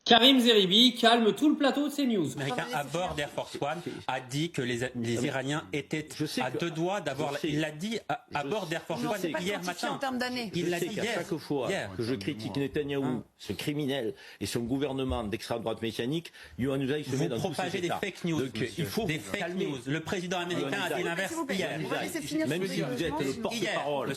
Karim Zeribi calme tout le plateau de CNews. Américain à bord d'Air Force One a dit que les Iraniens étaient à deux doigts d'avoir. Il l'a dit à bord d'Air Force One hier matin. En termes d'années. Il l'a dit hier. Chaque fois que je critique Netanyahou, ce criminel et son gouvernement d'extrême droite mécanique, Yohann Usaï se met dans tous ces états. Des fake news. Donc, il faut des fake news. Le président américain a dit l'inverse hier. Même si vous êtes le porte-parole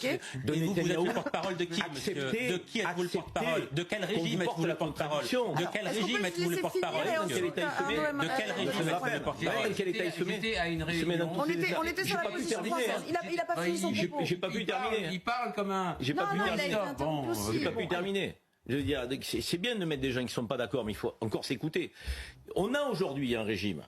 de Netanyahou, vous êtes le porte-parole de qui, monsieur? De qui êtes-vous le porte-parole? De quel régime êtes-vous le porte-parole? De quel régime êtes-vous le porte-parole? De quel État il se met? De quel régime êtes-vous le porte-parole? Quel État il se met? À une réunion. On était sur la position française. Il a pas fini son propos. J'ai pas pu terminer. Il parle comme un. J'ai pas pu terminer. Bon, J'ai pas pu terminer. Je veux dire, c'est bien de mettre des gens qui sont pas d'accord, mais il faut encore s'écouter. On a aujourd'hui un régime,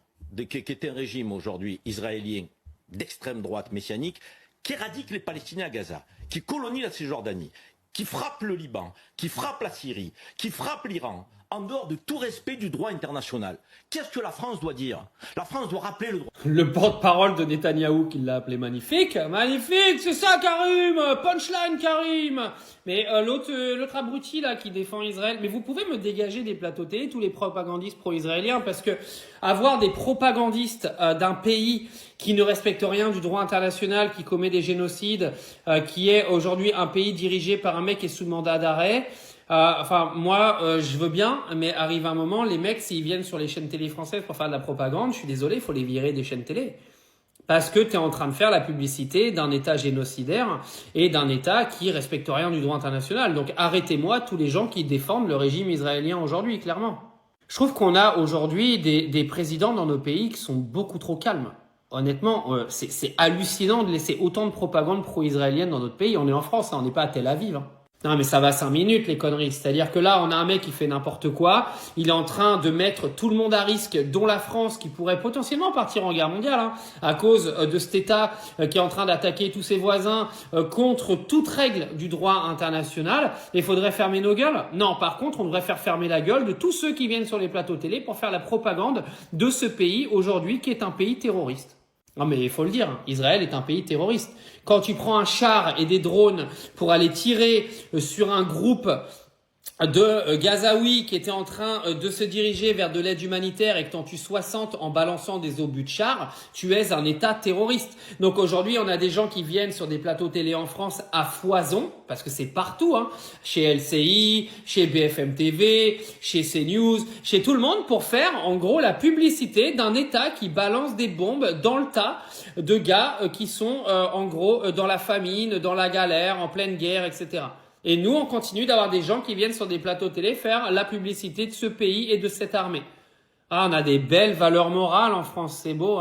qui est un régime aujourd'hui israélien d'extrême droite messianique, qui éradique les Palestiniens à Gaza, qui colonise la Cisjordanie, qui frappe le Liban, qui frappe la Syrie, qui frappe l'Iran, en dehors de tout respect du droit international. Qu'est-ce que la France doit dire? La France doit rappeler le droit. Le porte-parole de Netanyahou qui l'a appelé magnifique. Magnifique, c'est ça Karim. Punchline Karim. Mais l'autre abruti là qui défend Israël. Mais vous pouvez me dégager des plateaux télé tous les propagandistes pro-israéliens, parce que avoir des propagandistes d'un pays qui ne respecte rien du droit international, qui commet des génocides, qui est aujourd'hui un pays dirigé par un mec qui est sous mandat d'arrêt. Je veux bien, mais arrive un moment, les mecs, s'ils viennent sur les chaînes télé françaises pour faire de la propagande, je suis désolé, il faut les virer des chaînes télé. Parce que tu es en train de faire la publicité d'un État génocidaire et d'un État qui respecte rien du droit international. Donc arrêtez-moi tous les gens qui défendent le régime israélien aujourd'hui, clairement. Je trouve qu'on a aujourd'hui des présidents dans nos pays qui sont beaucoup trop calmes. Honnêtement, c'est hallucinant de laisser autant de propagande pro-israélienne dans notre pays. On est en France, on n'est pas à Tel Aviv. Non mais ça va 5 minutes les conneries, c'est-à-dire que là on a un mec qui fait n'importe quoi, il est en train de mettre tout le monde à risque, dont la France qui pourrait potentiellement partir en guerre mondiale, à cause de cet État qui est en train d'attaquer tous ses voisins contre toute règle du droit international. Et il faudrait fermer nos gueules? Non, par contre on devrait faire fermer la gueule de tous ceux qui viennent sur les plateaux télé pour faire la propagande de ce pays aujourd'hui qui est un pays terroriste. Non mais il faut le dire, Israël est un pays terroriste. Quand tu prends un char et des drones pour aller tirer sur un groupe de Gazaouis qui étaient en train de se diriger vers de l'aide humanitaire et que t'en tues 60 en balançant des obus de char, tu es un État terroriste. Donc aujourd'hui, on a des gens qui viennent sur des plateaux télé en France à foison, parce que c'est partout, chez LCI, chez BFM TV, chez CNews, chez tout le monde, pour faire en gros la publicité d'un État qui balance des bombes dans le tas de gars qui sont en gros dans la famine, dans la galère, en pleine guerre, etc. Et nous, on continue d'avoir des gens qui viennent sur des plateaux télé faire la publicité de ce pays et de cette armée. Ah, on a des belles valeurs morales en France, c'est beau,